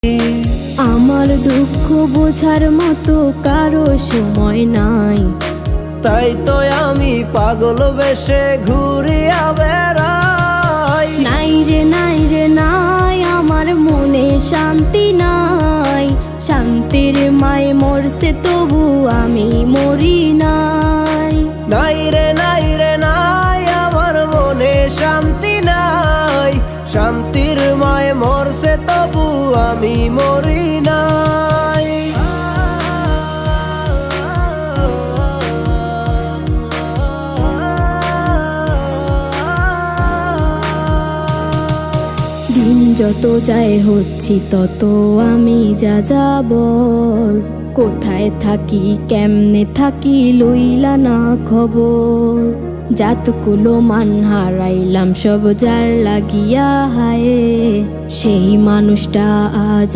আমার দুঃখ বোঝার মতো কারো সময় নাই, তাই তো আমি পাগল বেশে ঘুরিয়া বেড়াই। নাই রে নাই রে নাই, আমার মনে শান্তি নাই। শান্তির মায় মরছে তবু আমি মরি নাই। নাই রে নাই রে নাই, আমার মনে শান্তি নাই। শান্তির মায় মরছে তবু আমি মরি নাই। দিন যত যায় হচ্ছি তত আমি যা যাবর। কোথায় থাকি কেমনে থাকি লইলা না খবর। জাতকুলো মান হারাইলাম সব যার লাগিয়া, হায় সেই মানুষটা আজ